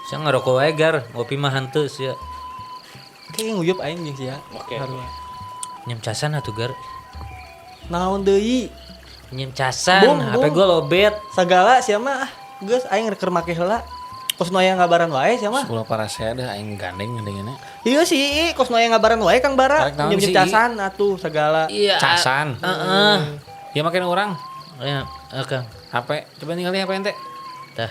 Saya ngerokok wae gar, ngopi mah henteu sia. Kayak nguyup aing jeung sia. Oke. Nyem casan atuh gar. Naon deui? Nyem casan, Bung, HP bung. gua lobet. Sagala sia mah geus aing rek make heula. Kos nu aya ngabaran wae sia mah. Sekolah para saya dah aing gandeng gandengnya. Iya sih, kos nu aya ngabaran wae Kang Bara. Arek naon Nyem sih, casan atuh sagala. Iya. Casan. Heeh. Ya makin orang. Ya, Kang. HP, coba ningali HP ente. Tah.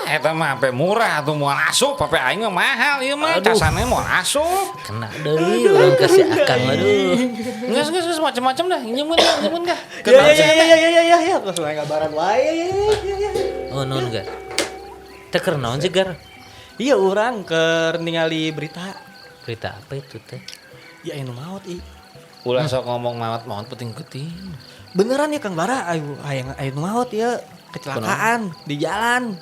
Eta mah HP murah tuh mau asup, HP aing mah mahal ieu mah. Aduh. Casannya mau asup. Kena deui urang kasih Akang aduh. Geus macam-macam dah. Nyemun dah. Ya. Kos nu aya ngabaran wae. Ya. Oh, non gar. Teh keur naon sih gar? Iya urang keur ningali berita. Berita apa itu teh? Ya anu maot Ulah sok ngomong maot penting-penting. Beneran ya Kang Bara, ayo anu maot ya kecelakaan di jalan.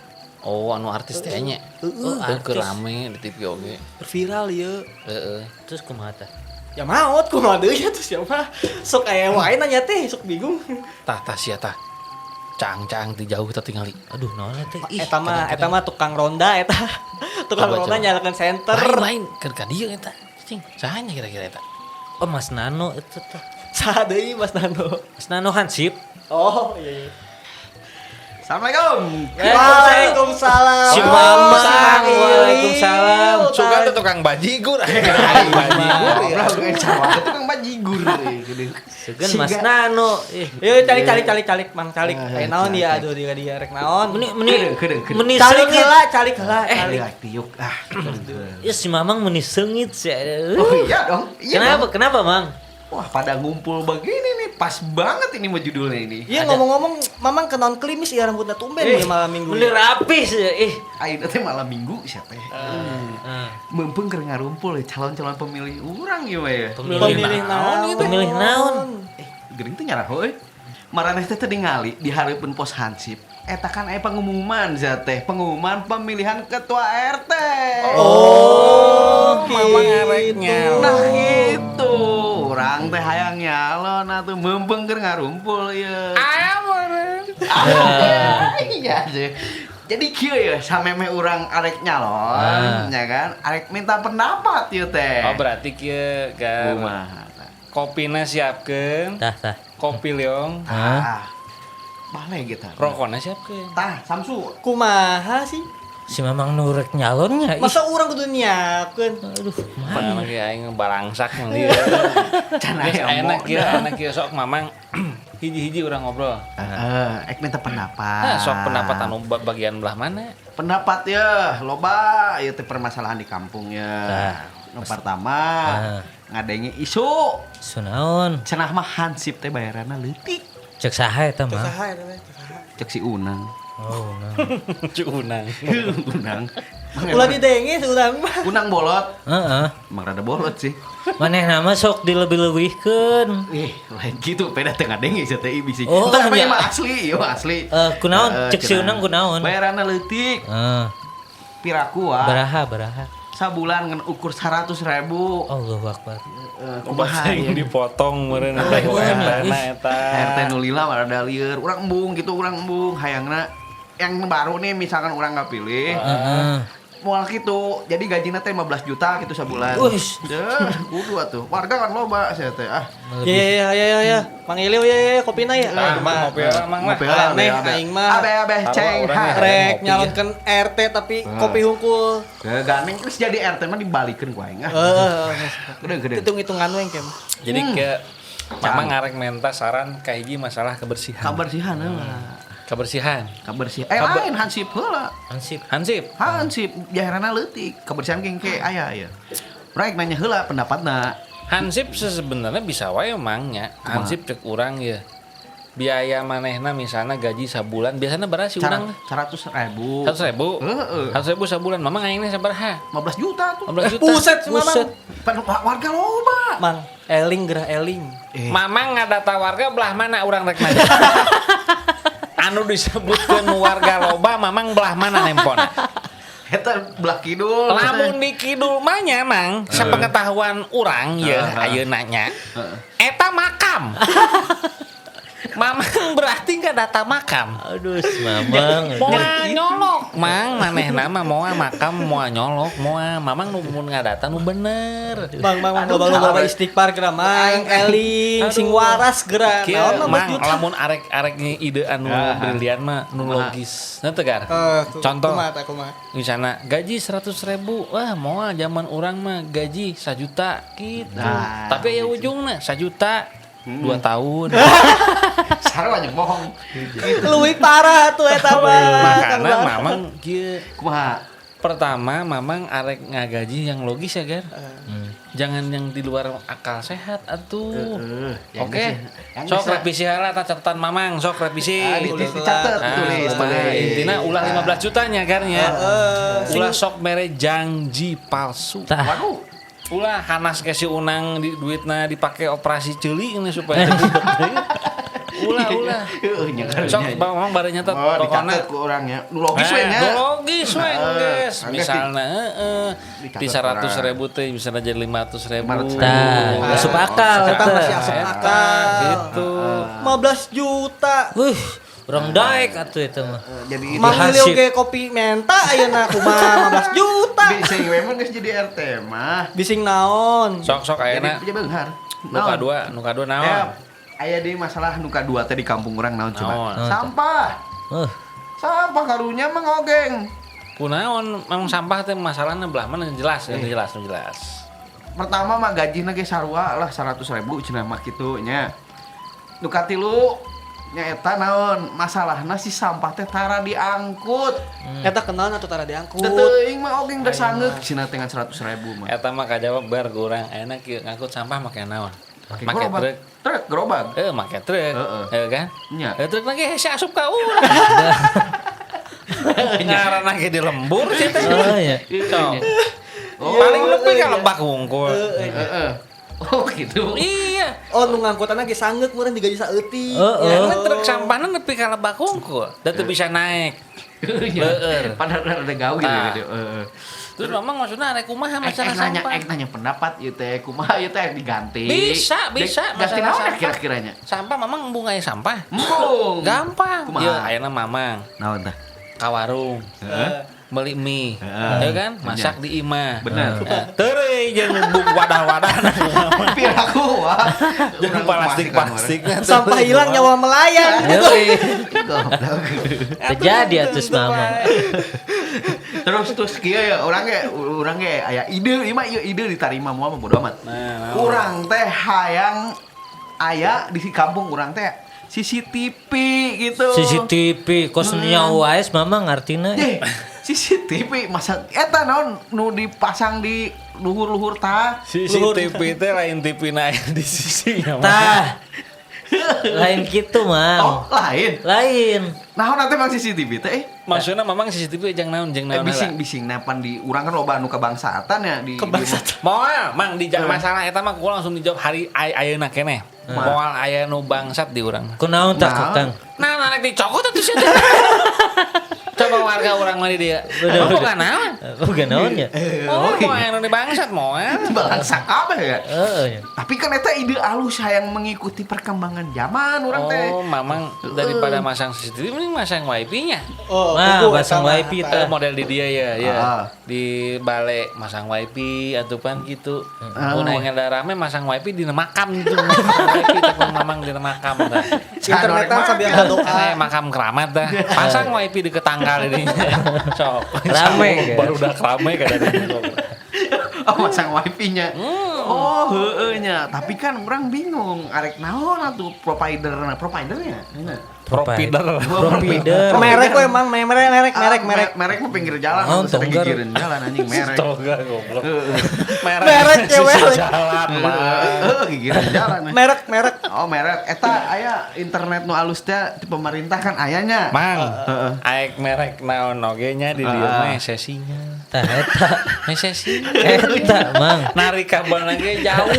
Oh, anu artis teh nya. Heeh, Keur rame di TV oge. viral ya. Heeh. Terus kumaha tah? Ya maot kumaha deui ya tuh siapa? Sok aya wae nanya teh, sok bingung. Tah sia tah. Cang di jauh teh tingali. Aduh, naon teh? Eta mah tukang ronda eta. Tukang Coba, ronda coba. nyalakan senter. Lain keur ka dieu eta. Cing, sahanya kira-kira eta? Oh, Mas Nano itu teh. Saha deui Mas Nando? Mas Nano Hansip. Oh iya. Assalamualaikum. Waalaikumsalam. Si Mamang, waalaikumsalam. Suka tuh tukang bajigur. Bajigur. Ngobrol dengan sawah itu kan bajigur gitu. Segan Mas Nano. Yuk calik Mang calik. Aya naon ya aduh dia rek naon. Meni Kedeng. Calik heula, calik heula. Calik tiuk. Ya si Mamang meni seungit sih. Oh iya dong. Iya dong. Kenapa, Mang? Wah, pada ngumpul begini nih, pas banget ini mah judulnya ini. Iya ngomong-ngomong, Mamang ke non klimis ya rambutnya tumben ya malam minggu. Meni rapi sih. Ayeuna teh malam minggu siapa ya? Mumpung keur ngarumpul ya calon-calon pemilih urang ieu we. Pemilih naon? Pemilih naon? Geuning teh nyarah heuy. Maraneh teh ningali di hareupeun pos Hansip. Eta kan aya pengumuman sia teh, pengumuman pemilihan ketua RT. Oh, Mamang areknya. Nah gitu. Urang teh hayang nyalon atuh mumpung keur ngarumpul ieu. Iya sih. Jadi kieu ya sameme urang arek nyalon, ya kan? Arek minta pendapat ieu teh. Oh, berarti kieu kan Kumaha? kopina siapkeun, Tah. kopi leong, Bale gitu. rokokna siapkeun. Tah, Samsu. kumaha sih? Si Mamang nurek nyalonnya. Masa orang kudu nyiapkeun? Aduh, Mana lagi aing barangsak yang dia. Can Geus aya enak kieu sok mamang hiji-hiji urang ngobrol. ek minta pendapat. Nah, sok pendapat anu bagian belah mana? Pendapat ya, loba ieu teh permasalahan di kampung ya. Nu pertama, ngadengi isu sunaon? cenah mah Hansip teh bayaranna leutik. Cek saha eta mah? Saha eta teh? Cek si Unang. Oh, nah. Cunang. Unang. Ulah didenge urang mah. Unang bolot. Heeh. Emang rada bolot sih. Manehna mah sok dilebih-lebihkeun. Lain gitu, beda tengah dengi sih teh bisi. Oh, Entah apa iya. mah asli, yo asli. Kunaon? Cek si Unang kunaon? Bayaranna leutik. Piraku Baraha. sabulan ngan ukur 100.000. Allahu Akbar. Kumaha Yang ya? dipotong meureun Ah, teh iya. UMR-na eta. RT nu lila rada lieur. Urang embung gitu, urang embung. Hayangna yang baru nih misalkan urang nggak pilih. Heeh. Moal gitu. Jadi gajinya teh 15 juta gitu sabulan. Uish. Kudu atuh. Warga kan loba sia teh. Ya. Mang Ileu ya kopina ya. Mah ngopi orang mah. Ngopi lah, Aneh abe. aing mah. Abe ceng. Orang ha. ya. Rek Ngopi nyalonkeun RT tapi kopi hungkul. Gandeng terus jadi RT mah dibalikeun ku aing. Gede. Hitung-hitungan we engke mah. Jadi ke Mamang ngarek menta saran ka hiji masalah kebersihan. Kabersihan lah. Kebersihan. Kabersihan. Lain Hansip heula. Hansip. Hansip jaharana leutik. Kebersihan gengke aya ya. Rek nanya heula pendapatna. Hansip sebenarnya bisa wae emangnya. Hansip cek urang ya. Biaya manehna misalnya gaji sabulan biasanya berapa sih urang? 100.000. 100.000. Heeh. 100.000 sabulan. Mamang aingna sabaraha? 15 juta tuh. 15 juta. Buset si Mamang. Warga loba. Mang eling gerah eling. Mamang ngadata warga belah mana urang rek nanya. Anu disebutkeun warga loba mamang belah mana nempona? Eta belah kidul. Lamun di kidul mah nya mang, sepengetahuan urang ya ayeuna nya. Eta makam. Mamang berarti nggak data makam. Aduh, mamang. Moa nyolok, mang maneh nama moa makam moa nyolok, moa mamang nu mun ngadata nu bener. Bang loba istighfar geura mang eling sing waras geura. Kieu Naon mah mang juta. lamun arek-arek ide anu brilian mah nu logis. Nah tegar. Contoh Kumaha. misalnya gaji 100.000, wah moal zaman orang mah gaji 1 juta gitu. Nah, Tapi ya ujungnya 1 juta 2 tahun. Sarua nya bohong. Leuwih parah tuh eta mah. Makanya mamang kieu Kumaha? pertama mamang arek ngagaji yang logis ya Gar. Jangan yang di luar akal sehat atuh. Yang Oke. yang Sok bisa. revisi heula ta catatan mamang, sok revisi. Dicatat tulis. Intina ulah 15 jutanya kan ya. Ulah sok mere janji palsu. Waduh. Ulah hanas ke si Unang di duitna dipake operasi ceuli ini supaya ulah sok mamang bare nyatet Oh, pokona dicatat ku orangnya. Nu logis we nya. logis we geus Angges misalna di dicatat 100.000 teh bisa jadi 500.000 Tah, asup akal Eta teh. masih asup akal. gitu 15 juta. Wih, urang daek atuh eta mah. Jadi Mang Hansip. Leo ge kopi menta ayeuna kumaha 15 juta. bising we mah geus jadi RT mah. Bising naon? sok ayeuna Jadi beunghar. nu kadua naon Aya di masalah nu kadua teh di kampung urang naon coba? Naon? Sampah. Sampah karunya mah ngogeng. kunaon memang sampah teh masalahna belah mana jelas jelas. Pertama mah gajina ge sarua lah 100.000 cenah mah kitu nya. Nu katilu nyaeta naon? Masalahna si sampah teh tara diangkut. Eta kenal atuh tara diangkut. Teuing mah ogeng da sangeuk cenah dengan 100.000 mah. Eta mah kajawab bar urang ayeuna kieu ngangkut sampah make naon make gerobak. truk Truk gerobak. make truk Heeh. kan Nya. truk lagi hese asup ka urang ngaranna ge di lembur sih teh Oh ya. Sok. Paling lebih ka lebak wungkul Heeh. Oh gitu. iya Oh nu ngangkutanna ge sangeuk meureun digaji saeutik. Heeh. Emang truk sampahna nepi ka lebak wungkul da teu bisa naik Beueur. Padahal ada gawe Nah. gitu. Heeh. terus memang maksudna arek kumaha masalah sampah nanya pendapat ieu teh kumaha ieu teh diganti. Bisa, Ganti masalah naon sampah. kira-kiranya? sampah memang embung aya sampah Embung. gampang Kumaha? ieu ayeuna mamang Naon tah? ka warung beli mie ya kan masak di imah Bener. teureui jeung bung wadah-wadah Piraku wah. jeung plastik-plastiknya Sampah hilang nyawa melayang. Yoi. Goblok. Terjadi atuh mamang. Terus kieu ya urang ge aya ide ieu mah ieu ide ditarima moal mah bodo amat. Nah, Urang teh hayang aya di kampung urang teh CCTV gitu. CCTV kosnya UAS mamang artina. CCTV masa eta naon nu dipasang di luhur-luhur tah. CCTV teh lain TV na aya di sisinya mah. Tah. Lain gitu, Oh, Mang. lain. Lain. Naon nanti mang CCTV teh Maksudna memang CCTV jeung naon heula. bising napan di urang kan loba anu kebangsaan ya di Moal, mang dijawab masalah eta mah kudu langsung dijawab hari ayeuna keneh. Moal aya nu bangsat di urang. Kunaon tak Kang? Nah, naik dicokot atuh sia. Coba warga urang mah di dia. Bukan naon. Bukan naonnya. Oh, mau aya nu dibangsat moal. bangsa kabeh ya. Heeh. Tapi kan eta ide alus hayang mengikuti perkembangan zaman urang teh. Oh, mamang daripada masang CCTV mending masang wifi-nya. Oh, Nah, kudu pasang eta mah. wifi Model di dia ya, ya. Ah. Di balik masang wifi atau pan gitu. Mun aya rame masang wifi di makam gitu. Masang wifi tapi mamang di makam dah. Internetan sambil doa. Kayak makam keramat dah. Pasang wifi di ketanggal ini. Sok. Rame, Baru udah rame kada di. Oh, masang wifi-nya. Oh, heueuh nya. Tapi kan orang bingung arek naon atuh providernya. Provider. Provider. Merek we emang merek. Merek mah pinggir jalan Oh, atuh sering tonggar. gigireun jalan anjing merek. Toga goblok. Merek sisa cewek. jalan mah. Gigireun jalan. Merek. Oh, merek. Eta aya internet nu alus teh di pemerintah kan ayanya. Mang, aek merek naon oge nya di dieu mah sesinya. Tah eta. Mesesi. Eta mang. Narik kabel lagi jauh.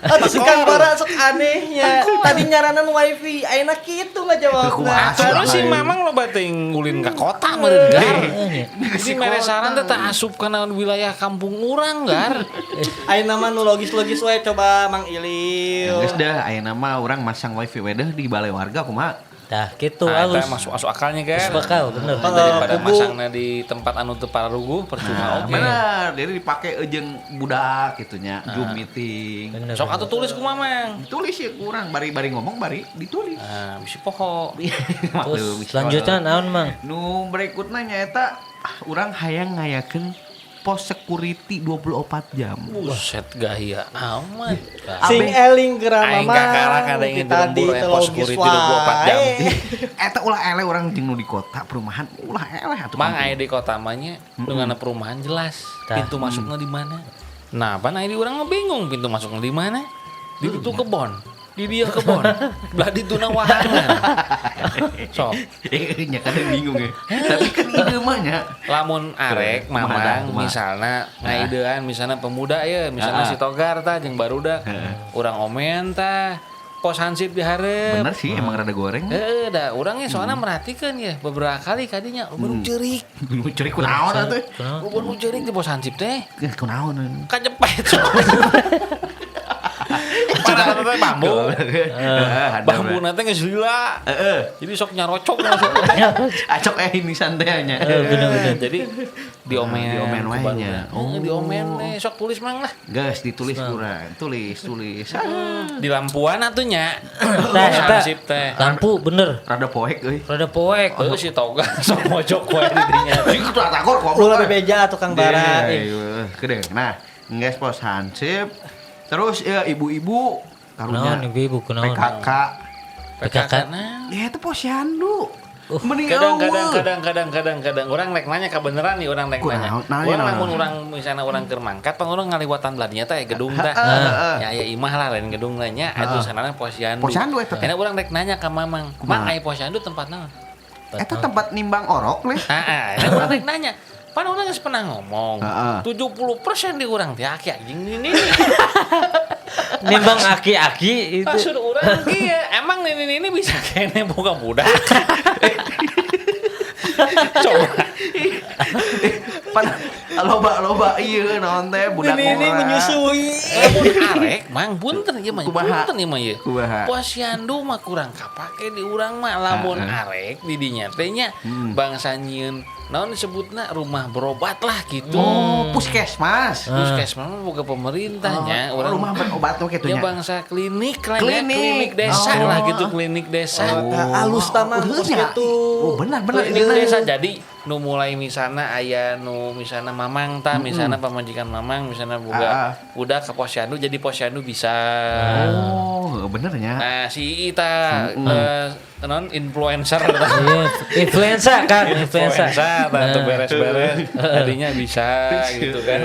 Aduh si Kang Bara sok anehnya. Tadi nyaranan wifi, ayeuna kitu mah jawabna. Kumaha? Terus si Mamang lo bating ngulin ke kota meureun gar. Di meresaran teh tak asup kana wilayah kampung urang gar. Ayeuna mah nu logis-logis we coba Mang Ilil. Geus dah ayeuna mah urang masang wifi we deh di balai warga kumaha? Tah kitu Nah, halus. eta masuk akalnya kan. Masuk akal bener. Daripada Kubu. masangna di tempat anu teu pararuguh percuma oge. Bener, jadi dipakai jeung budak gitunya, Zoom meeting. Bener. Sok atuh tulis ku Mamang. Ditulis ya kurang, bari ngomong bari ditulis. Nah, bisi poho. Terus selanjutnya naon mang? Nu berikutnya nyaeta urang hayang ngayakeun pos security 24 jam. Buset gaya amat. Sing eling geura Aing mah. kakara kadang Tadi dirembur teu pos logis security 24 jam. wae. Eta ulah eleh urang jeung nu di kota perumahan ulah eleh atuh. Mang aya di kota mah nya dengan perumahan jelas. Tah. Pintu masuknya di mana? Nah, pan aya di urang mah bingung pintu masuknya di mana? Di itu kebon. Di dia kebon. Belah di tuna wahangan. Sok. Nya kadang bingung ya. Tapi kan ide mah nya. Lamun arek mamang kumaha? misalna ngaidean misalna pemuda ya misalna si Togar tah jeung barudak urang omen tah pos hansip di hareup. Bener sih emang rada goreng. Heeh da urang soalna merhatikan ya beberapa kali kadinya nu ceurik. Nu ceurik kunaon atuh? Nu ceurik di pos hansip teh Kunaon? kajepet. Parah teh bambu. Bambu nanti geus lila. Jadi sok nyarocok masuk. Acok ini santainya. Bener-bener. Jadi diomen. Diomen wae nya. Diomen sok tulis mang lah. Guys, ditulis kurang. Tulis. Di lampuan atunya. Tah eta. Hansip teh. Lampu bener. Rada poek euy. Rada poek. Heuh si Toga sok mojok wae di dinya. Iku tuh takor kok. Ulah bebeja tukang bara. Gede. Nah, geus pos hansip. Terus ya ibu-ibu karunya Naon ibu kunaon? PKK. PKK. Nah. Ya itu posyandu. Mending Kadang orang rek nanya kebenaran nih orang rek nanya. Orang lamun orang misalnya orang keur mangkat pang orang ngaliwatan beladinya teh gedung tah. Ya aya imah lah lain gedung nya atuh sanana posyandu. Posyandu eta teh. Karena orang rek nanya ka Mamang, "Mang aya posyandu tempat naon?" Eta tempat nimbang orok leh. Heeh, orang rek nanya. Pan orang geus pernah ngomong. 70% di urang teh aki anjing ini. Nimbang aki-aki itu. Maksud urang kieu, emang ini bisa kene boga budak. Coba. Pan loba ieu naon teh budak Ini menyusui. Lamun arek mang punten ieu mah. Kumaha? Punten ieu mah ieu. Kumaha? Posyandu mah kurang kapake di urang mah lamun arek di dinya teh nya bangsa nyieun naon disebutna rumah berobat lah gitu. Oh, puskesmas. Puskesmas mah boga pemerintahnya urang Rumah berobat tuh ya kitunya. bangsa klinik lah ya, Klinik. klinik desa lah gitu, klinik desa. Halus tamang Heeh, terus nya. gitu. Oh, benar Klinik desa jadi nu mulai misalnya aya nu misalnya Mamang tah misalnya pamajikan Mamang misalnya boga budak ke posyandu jadi posyandu bisa. Oh, bener nya. Nah si Ita non influencer Iya, influenza kan, influenza. tah tuh beres-beres tadinya bisa gitu kan.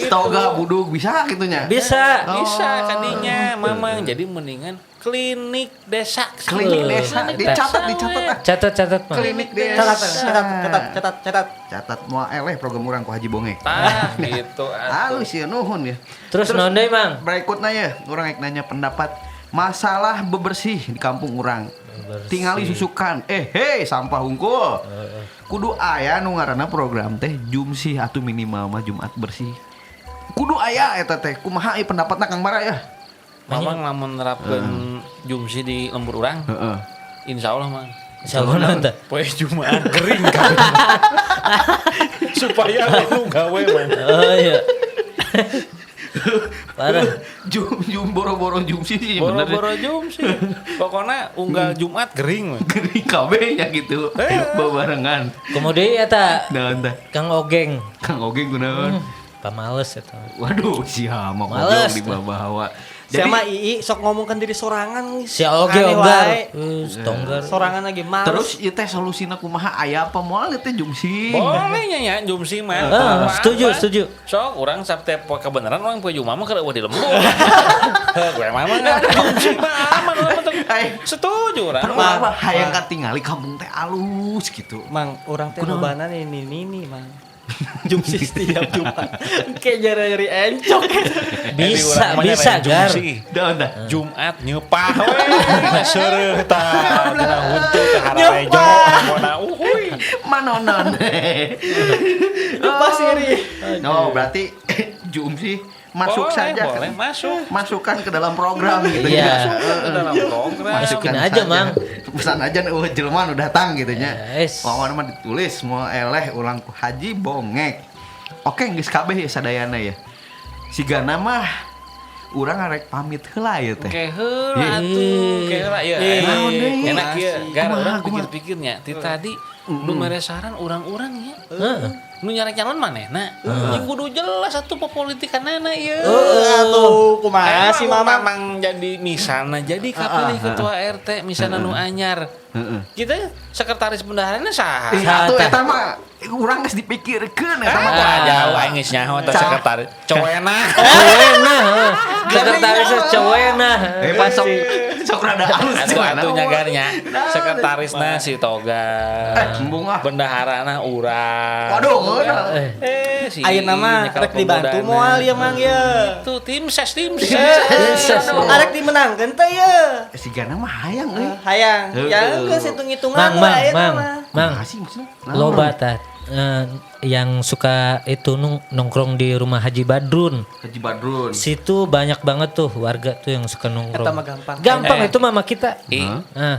Toga budug bisa gitunya. Bisa. Bisa kadinya Mamang jadi mendingan klinik desa. Klinik desa dicatat ah. Catat Mang. Klinik desa. Catat. Catat moal eleh program urang ku Haji Bonge. Tah gitu. Halus ya nuhun ya. Terus naon deui Mang? Berikutnya ya, orang yang nanya pendapat masalah bebersih di kampung urang. Tingali susukan, hei sampah hungkul. Kudu aya nu ngaranna program teh Jumsih atuh minimal mah Jumat bersih. Kudu aya eta teh. Kumaha ieu pendapatna Kang Bara ya? Mamang lamun nerapkeun jumsi di lembur urang. Heeh. Insyaallah Mang. Insyaallah naon teh? Poe Jumat kering kabeh. Supaya anu gawe Mang. Oh iya. Parah. Jum boro-boro Jumsih sih bener. Boro-boro jumsi. Pokona unggal Jumat kering. Gering kabeh ya gitu. Babarengan. Kemudian eta Naon teh? Kang Ogeng. Kang Oge kunaon? Pamales eta. Waduh, sia mau Males. ngomong di bawah. Sama Ii sok ngomongkan diri sorangan. Si Oge Aneh Oggar. wae. Tonggar. Sorangan lagi males. Terus ieu teh solusina kumaha aya apa moal ieu teh Jumsih. Boleh nya jumsi mah. Setuju. Sok urang sabte poe kebenaran urang poe Jumat mah keur eueuh di lembur. Gue mah jumsi mah aman urang mah setuju urang. Mah hayang katingali kampung teh alus gitu. Mang, orang teh lobanan ini Mang. Jumsi setiap Jumat. Kayak nyari encok. Bisa gar. Dah. Jumat nyepah we seureut tah dina huntu ke hararejo mona uhuy Manonon. Lupa siri. No, berarti Jumsi masuk saja. boleh masuk Masukkan ke dalam program gitu Iya. ya. ke dalam program Masukin Masukkan aja, saja. Mang. Pesan aja jelema nu datang gitu nya. Yes. Wawan mah ditulis mau eleh ulang ku haji bongek. Oke, geus kabeh ya sadayana ya. Sigana mah urang arek pamit heula ya teh. Oke, heula atuh, ke heula ya. Naon deui? Enak ya, gar Kumaha, urang kumaha? pikir-pikirnya. Ti tadi nu mere saran urang-urang ya. Heeh. Nu nyarek calon manehna. Jeung kudu jelas atuh pepolitikanana ieu. Atuh kumaha si Mama. Mamang jadi misalna jadi kapilih ketua RT misalna nu anyar. Heeh. Kita sekretaris bendaharana saha? Atuh eta mah urang geus dipikirkeun eta mah. Wah, jauh aing geus nyaho teh sekretaris. Cowena. Cowena. Sekretaris cowena. Pas sok rada halus Atuh nyagarnya. Sekretarisna si Toga. embung ah. Bendaharana urang. Waduh, Si Ayeuna mah nyekal rek dibantu pemudana. moal ya Mang ya. Itu tim ses. Arek dimenangkeun teh ya. sigana mah hayang euy. Hayang, ya geus hitung-hitungan Mang, lah eta mah. Mang. Makasih maksudnya. Loba tat. Yang suka itu nongkrong di rumah Haji Badrun. Haji Badrun. Situ banyak banget tuh warga tuh yang suka nongkrong. Eta mah gampang. Gampang itu mama kita.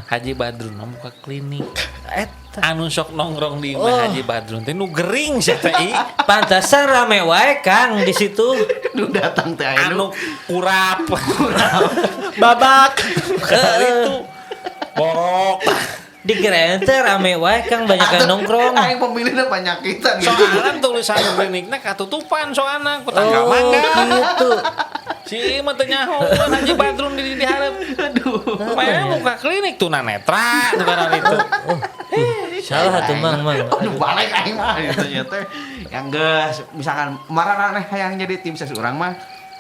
Haji Badrun mah buka klinik. Eta. Anu sok nongkrong di imah Haji Badrun teh nu gering sia teh. Pantasan rame wae Kang di situ. Duh datang teh aya Anu kurap. Babak. Itu borok. Di Grand teh rame wae Kang banyak yang nongkrong. Aing pemilihna penyakitan gitu. Soalnya tulisan kliniknya katutupan soalnya ku tanggal mangga. Gitu. Si mah teu nyaho Haji Badrun di hareup. Aduh. Maya buka klinik tunanetra tuh karena itu. Salah tuh Mang. Aduh balik aing mah gitu nya teh. Yang geus misalkan maraneh hayang jadi tim ses urang mah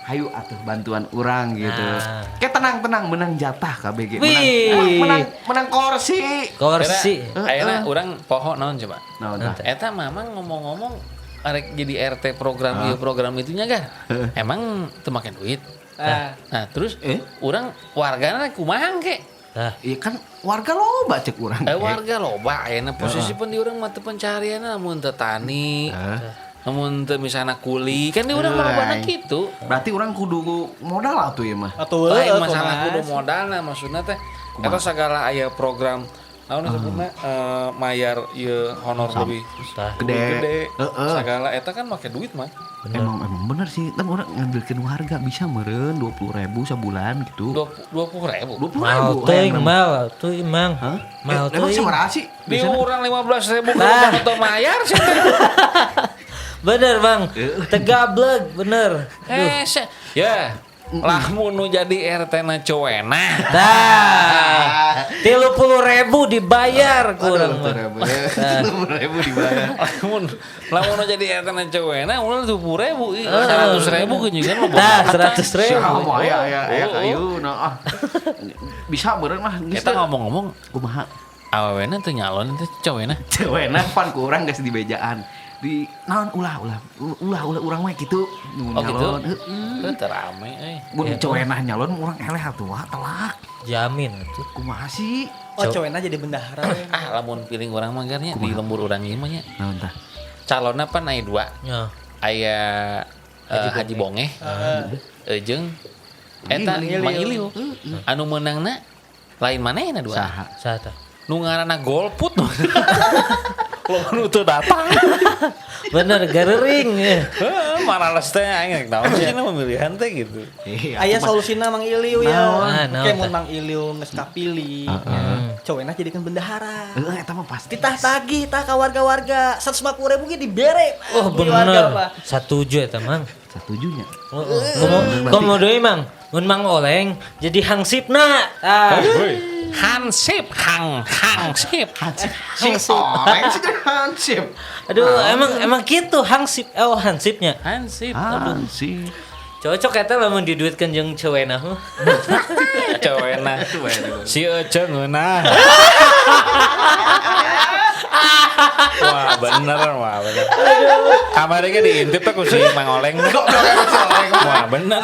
hayu atuh bantuan urang gitu. Nah. Kayak tenang menang jatah KBG. Wih. Menang kursi. Kursi. Ayeuna urang poho naon coba. Naon tah? Eta mamang ngomong-ngomong arek jadi RT program ieu program itunya kan. Emang teu make duit. Nah, terus urang wargana kumaha ke? Tah. Iya kan warga loba cek urang. Warga loba ayeuna posisi pun di urang mah teu pencarianna mun teu tani. Namun teu misalna kuli kan di urang mah lobana kitu. Berarti urang kudu modal atuh ya mah. Atuh Lain masalah kudu modalna maksudna teh eta segala aya program naon disebutna mayar ieu honor lebih gede. Segala eta kan make duit mah. Emang bener sih, kan orang ngambilkeun warga bisa meureun 20.000 sebulan gitu. 20.000. 20.000. Mal tuh Mang. Hah? Mal Emang tuh. sabaraha sih? Di urang 15.000 kalau kita mayar sih. Bener Bang. Tegableg bener. Ya, lamun nu jadi RT na cowena. Dah. 30.000 dibayar kurang mah. 20.000 dibayar. Lamun nu jadi RT na cowena ulah 20.000, 100.000 kunjungan mah. Dah 100.000. Sama ya kayu nah. Bisa beureun mah geus. Kita ngomong-ngomong kumaha? awewena teu nyalon teh cowena. Cowena pan ku urang geus di bejaan. Di naon ulah urang mah kitu Oh gitu. Heeh. Teu rame euy. Mun cowena nyalon urang eleh atuh telak. Jamin tuh. Kumaha sih? Oh, cowena jadi bendahara. Lamun piling urang mah garnya di lembur urang ieu mah nya. Naon tah? Calonna pan aya 2. Ya. Aya Haji Bongeh. Jeung eta Mang Iliu. Anu meunangna lain manehna 2. Saha? Nu ngaranna golput. Lo nu teu datang. Bener garering ya. Marales teh aing naon sih pemilihan teh gitu. Aya solusina Mang Iliu ya. Naon Kayak mun Mang Iliu geus kapilih. Cowena jadikan bendahara. Heeh eta mah pasti. Titah tagih tah ka warga-warga 150.000 ge dibere. Oh bener. 1 eta Mang. Satujunya. Komo deui Mang. Mun Mang Oleng jadi hangsipna. Hansip. Hansip. Aduh, emang gitu hansip. Oh, hansipnya. Hansip. Hansip. Cocok eta lamun diduitkeun jeung cewena mah. Cowena. Si Ece ngeunah. Wah bener. Kabarnya diintip tuh si Mang Oleng. Wah bener.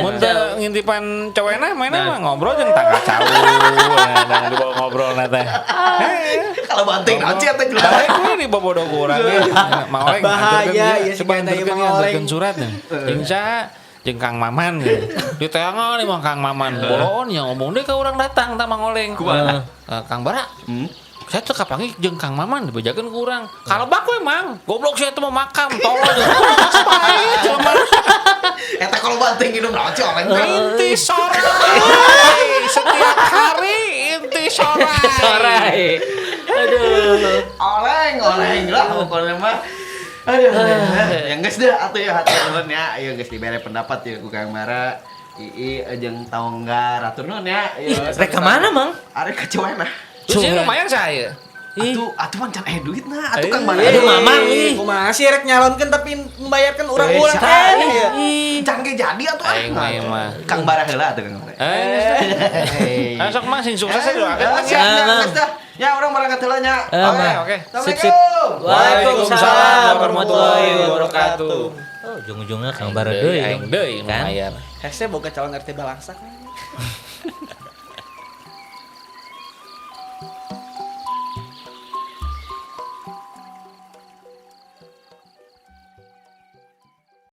Mun teu ngintipan cowena mainnya mah ngobrol jeung tangga cau. Nah dibawa ngobrol teh. Kalau banting nanti teh jelas. Baik we di bobodo urang ge. Mang Oleng bahaya ya si kana ieu Mang Oleng. Suratnya. Jeung saha? Jeung Kang Maman gitu. Di teangan mah Kang Maman. Bolon yang ngomong deui ka urang datang ta Mang Oleng. Kumaha? Kang Bara. Saya tuh kapangi jeung Kang Maman dibejakeun ku urang. Kalebak we Mang. Goblok saya teh mau makam tolol. Bae jelema. Eta kalau banting hidup naon sih Oleng? Inti sorai. Setiap hari inti sorai. Sorai. Aduh. Oleng lah pokoknya mah. Aduh, yang geus deh atuh ya hati nuhun ya. Ieu geus dibere pendapat ya ku Kang Mara. Ii jeung Tonggar atur nuhun ya. Rek ka mana, Mang? Arek ka Cewena. Terus ini lumayan saya. Atuh mancan duitna atuh Kang Mara. Aduh, Mamang ih. Kumaha sih rek nyalonkeun tapi membayarkan urang-urang siapa? ya. Can ge jadi atuh. Aing mah. Kang Bara heula atuh Kang Mara. Sok Mang sing sukses aja doakeun. Siap dah. Ya urang berangkat heula nya. Oke. Sip. Waalaikumsalam warahmatullahi wabarakatuh. Oh, ujung-ujungnya Kang Bara deui. Aing deui Kan? lumayan. Hese boga calon RT balangsak.